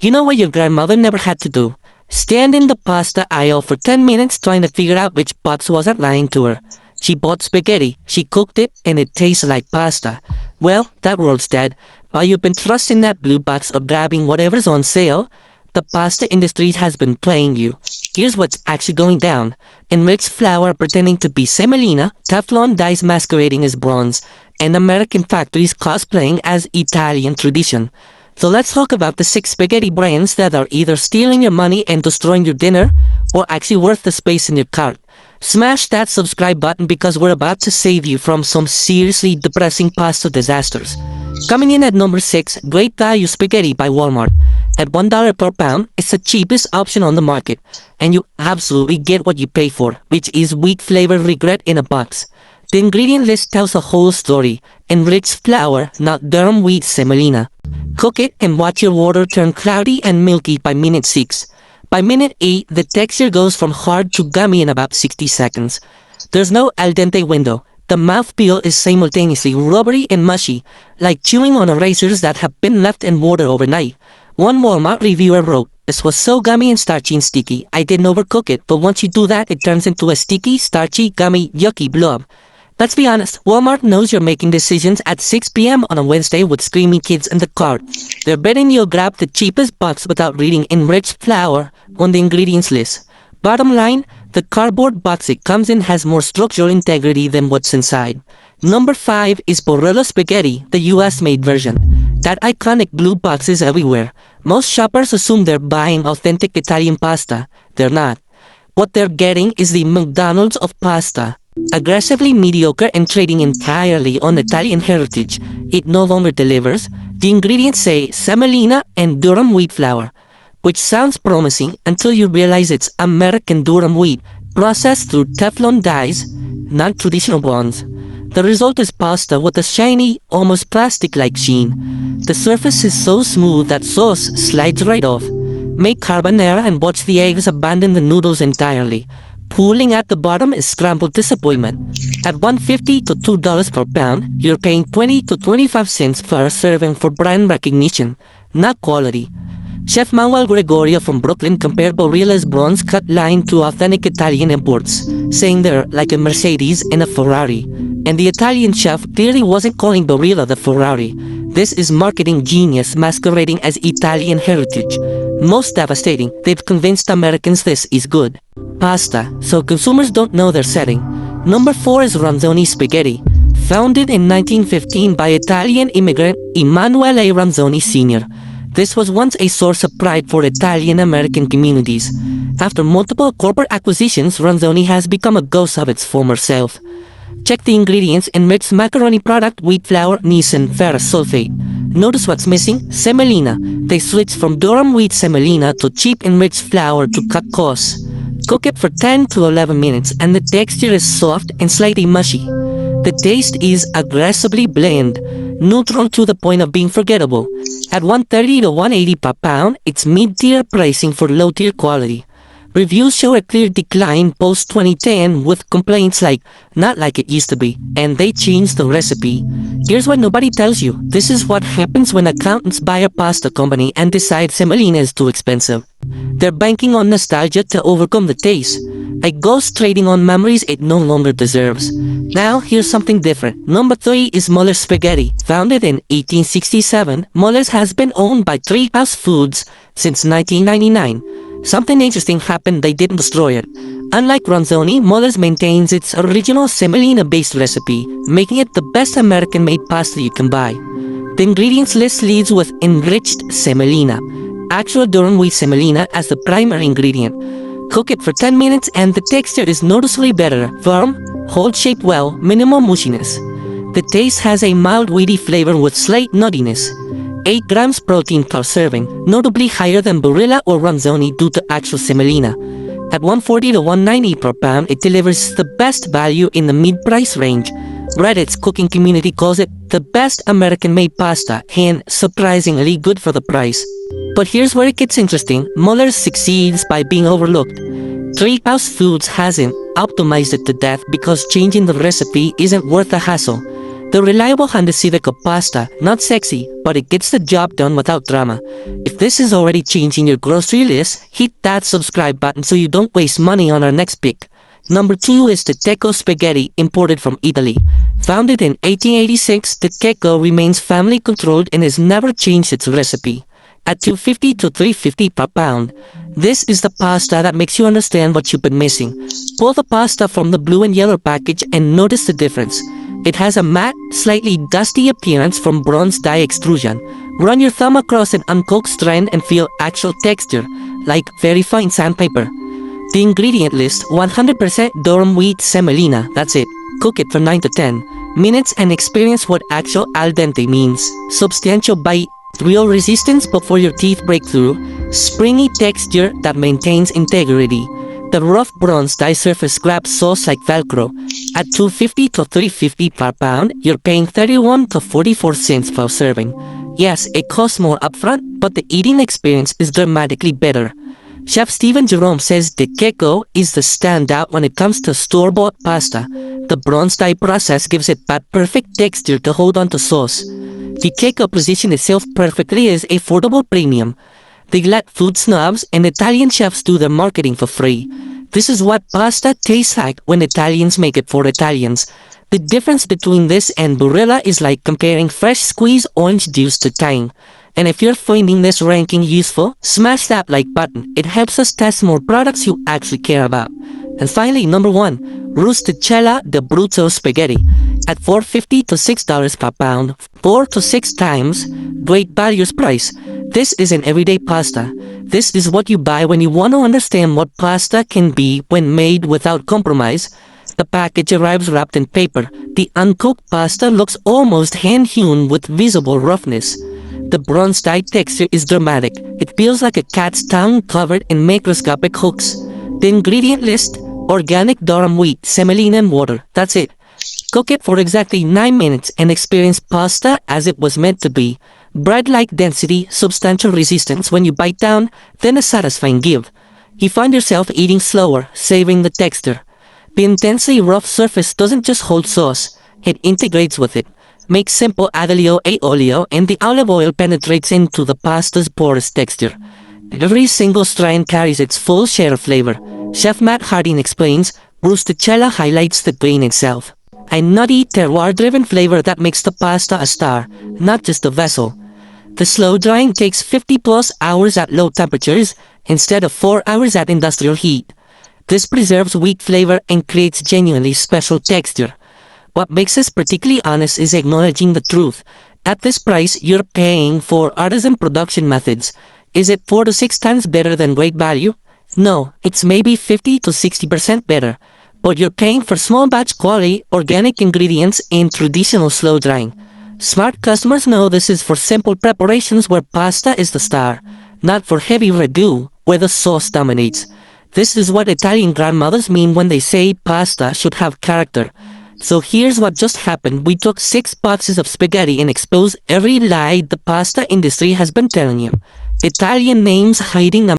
You know what your grandmother never had to do? Stand in the pasta aisle for 10 minutes trying to figure out which box wasn't lying to her. She bought spaghetti, she cooked it, and it tastes like pasta. Well, that world's dead. While you've been trusting that blue box or grabbing whatever's on sale, the pasta industry has been playing you. Here's what's actually going down. Enriched flour pretending to be semolina, Teflon dyes masquerading as bronze, and American factories cosplaying as Italian tradition. So let's talk about the 6 spaghetti brands that are either stealing your money and destroying your dinner, or actually worth the space in your cart. Smash that subscribe button because we're about to save you from some seriously depressing pasta disasters. Coming in at number 6, Great Value Spaghetti by Walmart. At $1 per pound, it's the cheapest option on the market, and you absolutely get what you pay for, which is wheat flavored regret in a box. The ingredient list tells a whole story. Enriched flour, not durum wheat semolina. Cook it and watch your water turn cloudy and milky by minute 6. By minute 8, the texture goes from hard to gummy in about 60 seconds. There's no al dente window. The mouthfeel is simultaneously rubbery and mushy, like chewing on erasers that have been left in water overnight. One Walmart reviewer wrote, "This was so gummy and starchy and sticky, I didn't overcook it, but once you do that, it turns into a sticky, starchy, gummy, yucky blob." Let's be honest, Walmart knows you're making decisions at 6 p.m. on a Wednesday with screaming kids in the cart. They're betting you'll grab the cheapest box without reading enriched flour on the ingredients list. Bottom line, the cardboard box it comes in has more structural integrity than what's inside. Number 5 is Barilla Spaghetti, the US-made version. That iconic blue box is everywhere. Most shoppers assume they're buying authentic Italian pasta. They're not. What they're getting is the McDonald's of pasta. Aggressively mediocre and trading entirely on Italian heritage, it no longer delivers. The ingredients say semolina and durum wheat flour, which sounds promising until you realize it's American durum wheat, processed through Teflon dyes, not traditional ones. The result is pasta with a shiny, almost plastic-like sheen. The surface is so smooth that sauce slides right off. Make carbonara and watch the eggs abandon the noodles entirely. Pooling at the bottom is scrambled disappointment. At $1.50 to $2 per pound, you're paying 20 to 25 cents for a serving for brand recognition, not quality. Chef Manuel Gregorio from Brooklyn compared Barilla's bronze-cut line to authentic Italian imports, saying they're like a Mercedes and a Ferrari. And the Italian chef clearly wasn't calling Barilla the Ferrari. This is marketing genius masquerading as Italian heritage. Most devastating, they've convinced Americans this is good pasta, so consumers don't know they're setting. Number 4 is Ronzoni Spaghetti. Founded in 1915 by Italian immigrant Emanuele Ronzoni Sr., this was once a source of pride for Italian-American communities. After multiple corporate acquisitions, Ronzoni has become a ghost of its former self. Check the ingredients: enriched macaroni product, wheat flour, Nissen ferrous sulfate. Notice what's missing? Semolina. They switched from durum wheat semolina to cheap enriched flour to cut costs. Cook it for 10 to 11 minutes and the texture is soft and slightly mushy. The taste is aggressively bland, neutral to the point of being forgettable. At $1.30 to $1.80 per pound, it's mid-tier pricing for low-tier quality. Reviews show a clear decline post-2010 with complaints like, "not like it used to be," and "they changed the recipe." Here's what nobody tells you. This is what happens when accountants buy a pasta company and decide semolina is too expensive. They're banking on nostalgia to overcome the taste. A ghost trading on memories it no longer deserves. Now, here's something different. Number 3 is Muller's Spaghetti. Founded in 1867, Muller's has been owned by Treehouse Foods since 1999. Something interesting happened, they didn't destroy it. Unlike Ronzoni, Muller's maintains its original semolina-based recipe, making it the best American-made pasta you can buy. The ingredients list leads with enriched semolina, actual durum wheat semolina as the primary ingredient. Cook it for 10 minutes and the texture is noticeably better, firm, hold shape well, minimal mushiness. The taste has a mild weedy flavor with slight nuttiness. 8 grams protein per serving, notably higher than Barilla or Ronzoni due to actual semolina. At $1.40 to $1.90 per pound, it delivers the best value in the mid-price range. Reddit's cooking community calls it the best American-made pasta and surprisingly good for the price. But here's where it gets interesting. Muller's succeeds by being overlooked. Treehouse Foods hasn't optimized it to death because changing the recipe isn't worth the hassle. The reliable Honda Civic of pasta, not sexy, but it gets the job done without drama. If this is already changing your grocery list, hit that subscribe button so you don't waste money on our next pick. Number 2 is the Teco spaghetti imported from Italy. Founded in 1886, the Teco remains family controlled and has never changed its recipe. At $2.50 to $3.50 per pound, this is the pasta that makes you understand what you've been missing. Pull the pasta from the blue and yellow package and notice the difference. It has a matte, slightly dusty appearance from bronze die extrusion. Run your thumb across an uncooked strand and feel actual texture, like very fine sandpaper. The ingredient list: 100% durum wheat semolina, that's it. Cook it for 9 to 10 minutes and experience what actual al dente means. Substantial bite, real resistance before your teeth break through, springy texture that maintains integrity. The rough bronze die surface grabs sauce like Velcro. At $2.50 to $3.50 per pound, you're paying 31 to 44 cents per serving. Yes, it costs more upfront, but the eating experience is dramatically better. Chef Stephen Jerome says the Teco is the standout when it comes to store-bought pasta. The bronze die process gives it that perfect texture to hold on to sauce. The Teco positions itself perfectly as affordable premium. They let food snobs and Italian chefs do their marketing for free. This is what pasta tastes like when Italians make it for Italians. The difference between this and Barilla is like comparing fresh squeezed orange juice to tang. And if you're finding this ranking useful, smash that like button. It helps us test more products you actually care about. And finally, number 1, Rusticella di Brutto Spaghetti. At $4.50 to $6 per pound, 4 to 6 times great value's price. This is an everyday pasta. This is what you buy when you want to understand what pasta can be when made without compromise. The package arrives wrapped in paper. The uncooked pasta looks almost hand-hewn with visible roughness. The bronze die texture is dramatic. It feels like a cat's tongue covered in microscopic hooks. The ingredient list: organic durum wheat, semolina and water. That's it. Cook it for exactly 9 minutes and experience pasta as it was meant to be. Bread-like density, substantial resistance when you bite down, then a satisfying give. You find yourself eating slower, savoring the texture. The intensely rough surface doesn't just hold sauce, it integrates with it. Make simple aglio e olio and the olive oil penetrates into the pasta's porous texture. Every single strand carries its full share of flavor. Chef Matt Harding explains, Rusticella highlights the grain itself. A nutty, terroir-driven flavor that makes the pasta a star, not just a vessel. The slow drying takes 50+ hours at low temperatures, instead of 4 hours at industrial heat. This preserves weak flavor and creates genuinely special texture. What makes us particularly honest is acknowledging the truth. At this price, you're paying for artisan production methods. Is it 4 to 6 times better than great value? No, it's maybe 50 to 60% better. But you're paying for small batch quality, organic ingredients, and traditional slow drying. Smart customers know this is for simple preparations where pasta is the star, not for heavy ragu where the sauce dominates. This is what Italian grandmothers mean when they say pasta should have character. So here's what just happened. We took 6 boxes of spaghetti and exposed every lie the pasta industry has been telling you. Italian names hiding